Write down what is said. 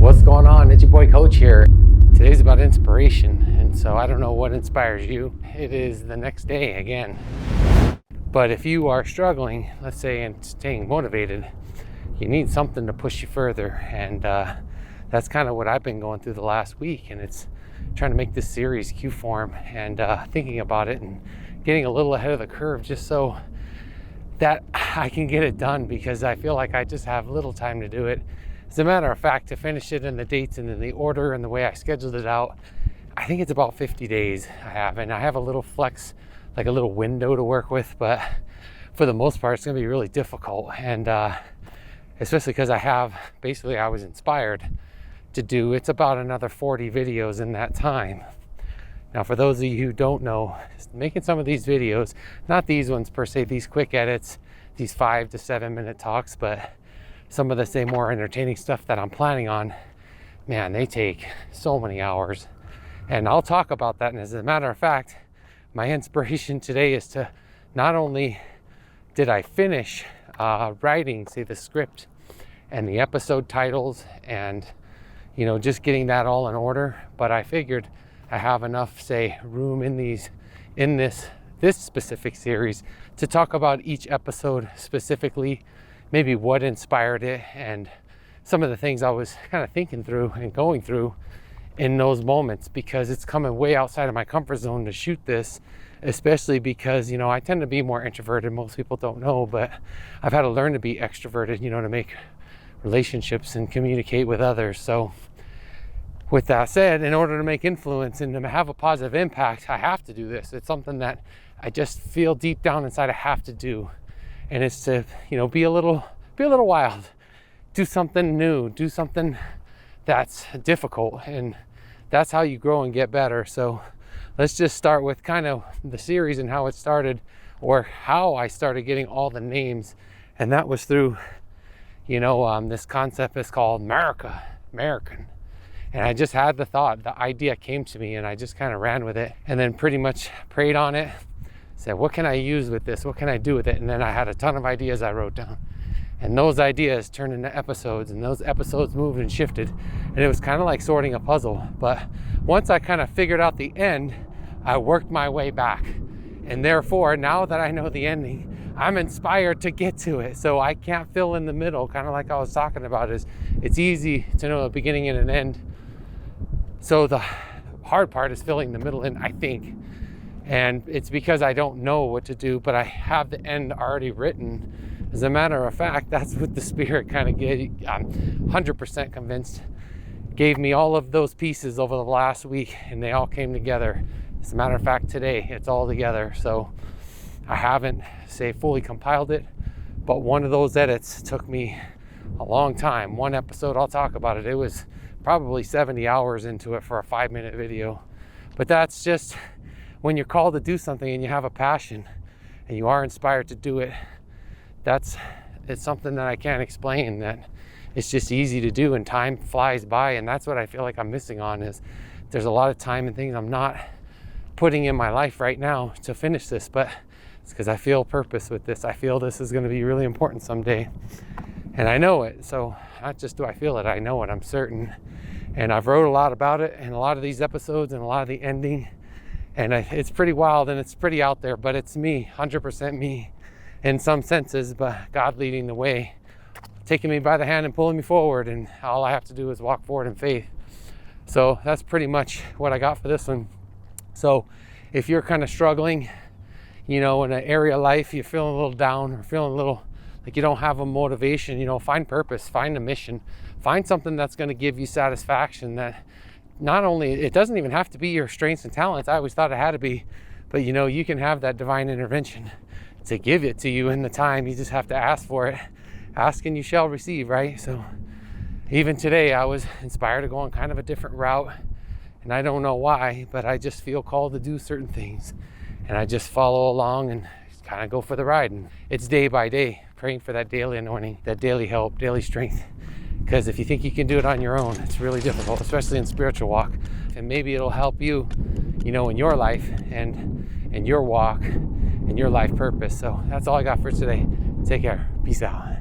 What's going on? It's your boy Coach here. Today's about inspiration, and so I don't know what inspires you. It is the next day again. But if you are struggling, let's say, and staying motivated, you need something to push you further. And that's kind of what I've been going through the last week. And it's trying to make this series Qform and thinking about it and getting a little ahead of the curve just so that I can get it done, because I feel like I just have little time to do it. As a matter of fact, to finish it in the dates and in the order and the way I scheduled it out, I think it's about 50 days I have. And I have a little flex, like a little window to work with, but for the most part, it's gonna be really difficult. And especially because I was inspired to do, it's about another 40 videos in that time. Now, for those of you who don't know, making some of these videos, not these ones per se, these quick edits, these 5 to 7 minute talks, but some of the say more entertaining stuff that I'm planning on, man, they take so many hours. And I'll talk about that. And as a matter of fact, my inspiration today is to not only did I finish writing, say, the script and the episode titles and, you know, just getting that all in order, but I figured I have enough, say, room in this specific series to talk about each episode specifically, maybe what inspired it and some of the things I was kind of thinking through and going through in those moments, because it's coming way outside of my comfort zone to shoot this, especially because, you know, I tend to be more introverted. Most people don't know, but I've had to learn to be extroverted, you know, to make relationships and communicate with others. So with that said, in order to make influence and to have a positive impact, I have to do this. It's something that I just feel deep down inside I have to do. And it's to, you know, be a little wild, do something new, do something that's difficult, and that's how you grow and get better. So let's just start with kind of the series and how it started, or how I started getting all the names. And that was through, you know, this concept is called American. And I just had the idea came to me, and I just kind of ran with it, and then pretty much prayed on it. Said, what can I use with this? What can I do with it? And then I had a ton of ideas I wrote down. And those ideas turned into episodes, and those episodes moved and shifted. And it was kind of like sorting a puzzle. But once I kind of figured out the end, I worked my way back. And therefore, now that I know the ending, I'm inspired to get to it. So I can't fill in the middle, kind of like I was talking about. It's easy to know a beginning and an end. So the hard part is filling the middle in, I think. And it's because I don't know what to do, but I have the end already written. As a matter of fact, that's what the Spirit kind of gave, I'm 100% convinced, gave me all of those pieces over the last week, and they all came together. As a matter of fact, today, it's all together. So I haven't, say, fully compiled it, but one of those edits took me a long time. One episode, I'll talk about it. It was probably 70 hours into it for a 5-minute video. But that's just when you're called to do something and you have a passion and you are inspired to do it. It's something that I can't explain, that it's just easy to do, and time flies by. And that's what I feel like I'm missing on, is there's a lot of time and things I'm not putting in my life right now to finish this, but it's because I feel purpose with this. I feel this is going to be really important someday, and I know it. So not just do I feel it, I know it, I'm certain. And I've wrote a lot about it in a lot of these episodes and a lot of the ending. And it's pretty wild and it's pretty out there, but it's me, 100% me in some senses, but God leading the way, taking me by the hand and pulling me forward. And all I have to do is walk forward in faith. So that's pretty much what I got for this one. So if you're kind of struggling, you know, in an area of life, you're feeling a little down or feeling a little like you don't have a motivation, you know, find purpose, find a mission, find something that's going to give you satisfaction. That not only, it doesn't even have to be your strengths and talents. I always thought it had to be, but you know, you can have that divine intervention to give it to you in the time. You just have to ask for it. Ask and you shall receive, right? So even today I was inspired to go on kind of a different route, and I don't know why, but I just feel called to do certain things, and I just follow along and kind of go for the ride. And it's day by day, praying for that daily anointing, that daily help, daily strength. Because if you think you can do it on your own, it's really difficult, especially in spiritual walk. And maybe it'll help you, you know, in your life and in your walk and your life purpose. So that's all I got for today. Take care. Peace out.